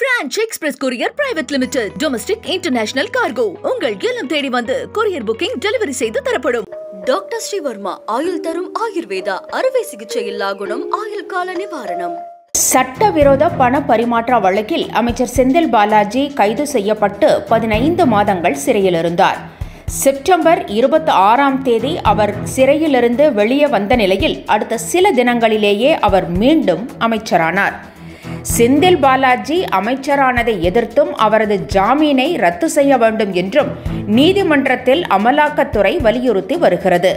French Express Courier Private Limited. Domestic International Cargo. உங்கள் இல்லம் தேடி வந்து courier booking delivery செய்து தரப்படும். டாக்டர் ஸ்ரீவர்மா ஆயுள் தரும் ஆயுர்வேதா அறுவை சிகிச்சை இல்லா குணம் ஆயுள் கால நிவாரணம். சட்டவிரோத பண பரிமாற்ற வழக்கில் அமைச்சர் செந்தில் பாலாஜி கைது செய்யப்பட்டு 15 மாதங்கள் சிறையில் இருந்தார். செப்டம்பர் 26ஆம் தேதி அவர் சிறையிலிருந்து வெளியே வந்த நிலையில் அடுத்த சில தினங்களிலேயே அவர் மீண்டும் அமைச்சரானார். செந்தில் பாலாஜி அமைச்சரானதை எதிர்த்தும் அவரது ஜாமீனை ரத்து செய்ய வேண்டும் என்றும் நீதிமன்றத்தில் அமலாக்கத்துறை வலியுறுத்தி வருகிறது.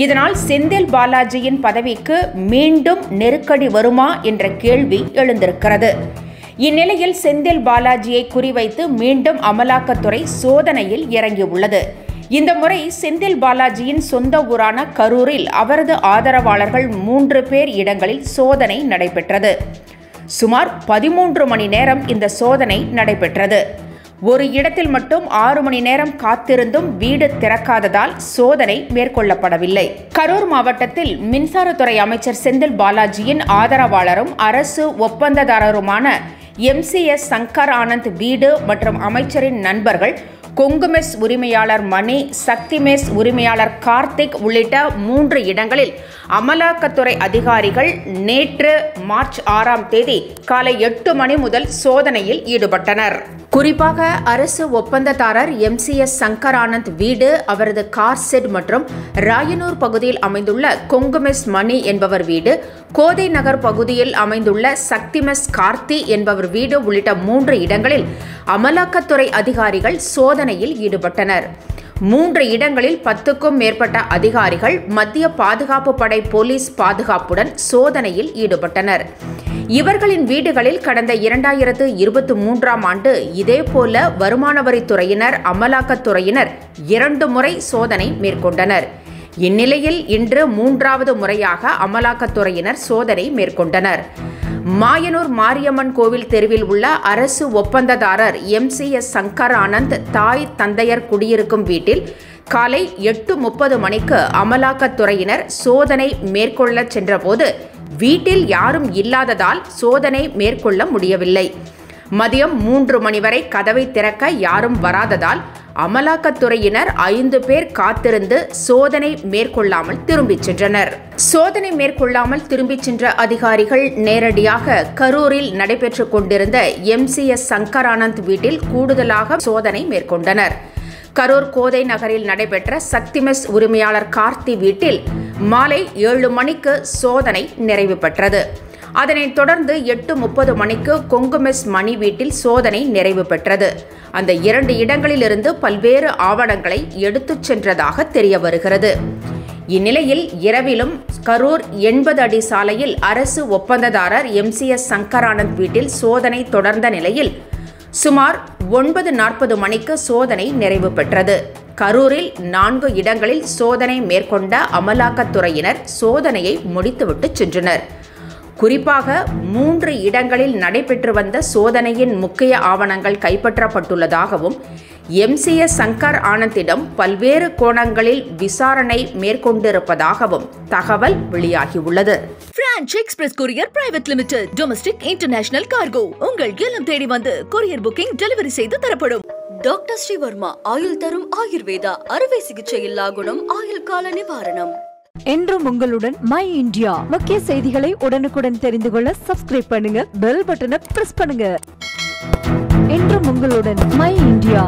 இதனால் செந்தில் பாலாஜியின் பதவிக்கு மீண்டும் நெருக்கடி வருமா என்ற கேள்வி எழுந்திருக்கிறது. இந்நிலையில் செந்தில் பாலாஜியை குறிவைத்து மீண்டும் அமலாக்கத்துறை சோதனையில் இறங்கியுள்ளது. இந்த முறை செந்தில் பாலாஜியின் சொந்த ஊரான கரூரில் அவரது ஆதரவாளர்கள் 3 பேர் இடங்களில் சோதனை நடைபெற்றது. சுமார் 13 மணி நேரம் இந்த சோதனை நடைபெற்றது. ஒரு இடத்தில் மட்டும் 6 மணி நேரம் காத்திருந்தும் வீடு திறக்காததால் சோதனை மேற்கொள்ளப்படவில்லை. கரூர் மாவட்டத்தில் மின்சாரத்துறை அமைச்சர் செந்தில் பாலாஜியின் ஆதரவாளரும் அரசு ஒப்பந்ததாரருமான MCS சங்கர் ஆனந்த் வீடு மற்றும் அமைச்சரின் நண்பர்கள் கொங்குமெஸ் உரிமையாளர் மணி, சக்திமெஸ் உரிமையாளர் கார்த்திக் உள்ளிட்ட 3 இடங்களில் அமலாக்கத்துறை அதிகாரிகள் நேற்று மார்ச் 6ஆம் தேதி காலை 8 மணி முதல் சோதனையில் ஈடுபட்டனர். குறிப்பாக அரசு ஒப்பந்ததாரர் MCS சங்கர் ஆனந்த் வீடு, அவரது கார் செட் மற்றும் ராயனூர் பகுதியில் அமைந்துள்ள கொங்குமெஸ் மணி என்பவர் வீடு, கோதை நகர் பகுதியில் அமைந்துள்ள சக்திமெஸ் கார்த்தி என்பவர் வீடு உள்ளிட்ட 3 இடங்களில் அமலாக்கத்துறை அதிகாரிகள் சோதனையில் ஈடுபட்டனர். 3 இடங்களில் 10க்கும் மேற்பட்ட அதிகாரிகள் மத்திய பாதுகாப்பு படை போலீஸ் பாதுகாப்புடன் சோதனையில் ஈடுபட்டனர். இவர்களின் வீடுகளில் கடந்த 2023ஆம் ஆண்டு இதேபோல வருமான வரித்துறையினர், அமலாக்கத்துறையினர் 2 முறை சோதனை மேற்கொண்டனர். இந்நிலையில் இன்று 3வது முறையாக அமலாக்கத்துறையினர் சோதனை மேற்கொண்டனர். மாயனூர் மாரியம்மன் கோவில் தெருவில் உள்ள அரசு ஒப்பந்ததாரர் MCS சங்கர் ஆனந்த் தாய் தந்தையர் குடியிருக்கும் வீட்டில் காலை 8:30 மணிக்கு அமலாக்கத்துறையினர் சோதனை மேற்கொள்ள சென்றபோது வீட்டில் யாரும் இல்லாததால் சோதனை மேற்கொள்ள முடியவில்லை. மதியம் 3 மணி வரை கதவை திறக்க யாரும் வராததால் அமலாக்கத்துறையினர் 5 பேர் காத்திருந்து சோதனை மேற்கொள்ளாமல் திரும்பிச் சென்றனர். சோதனை மேற்கொள்ளாமல் திரும்பிச் சென்ற அதிகாரிகள் நேரடியாக கரூரில் நடைபெற்றுக் கொண்டிருந்த MCS சங்கர் ஆனந்த் வீட்டில் கூடுதலாக சோதனை மேற்கொண்டனர். கரூர் கோதை நகரில் நடைபெற்ற சக்திமெஸ் உரிமையாளர் கார்த்தி வீட்டில் மாலை 7 மணிக்கு சோதனை நிறைவு பெற்றது. அதனைத் தொடர்ந்து 8:30 மணிக்கு கொங்குமெஸ் மணி வீட்டில் சோதனை நிறைவு பெற்றது. அந்த 2 இடங்களிலிருந்து பல்வேறு ஆவணங்களை எடுத்துச் சென்றதாக தெரிய வருகிறது. இந்நிலையில் இரவிலும் கரூர் 80 அடி சாலையில் அரசு ஒப்பந்ததாரர் MCS சங்கர் ஆனந்த் வீட்டில் சோதனை தொடர்ந்த நிலையில் சுமார் 9:40 மணிக்கு சோதனை நிறைவு பெற்றது. கரூரில் 4 இடங்களில் சோதனை மேற்கொண்ட அமலாக்கத்துறையினர் சோதனையை முடித்துவிட்டு சென்றனர். குறிப்பாக 3 இடங்களில் நடைபெற்று வந்த சோதனையின் முக்கிய ஆவணங்கள் கைப்பற்றப்பட்டுள்ளதாகவும் MCS சங்கர் ஆனந்திடம் பல்வேறு கோணங்களில் விசாரணை மேற்கொண்டிருப்பதாகவும் தகவல் வெளியாகியுள்ளது. French Express Courier Private Limited. Domestic International Cargo. உங்கள் இல்லம் தேடி வந்து courier booking delivery செய்து தரப்படும். டாக்டர் ஸ்ரீவர்மா ஆயுள் தரும் ஆயுர்வேதா அறுவை சிகிச்சை இல்லா குணம் ஆயுள் கால நிவாரணம். என்றும் உங்களுடன் மை இந்தியா. முக்கிய செய்திகளை உடனுக்குடன் தெரிந்து கொள்ள சப்ஸ்கிரைப் பண்ணுங்க, பெல் பட்டனை பிரஸ் பண்ணுங்க. என்றும் உங்களுடன் மை இந்தியா.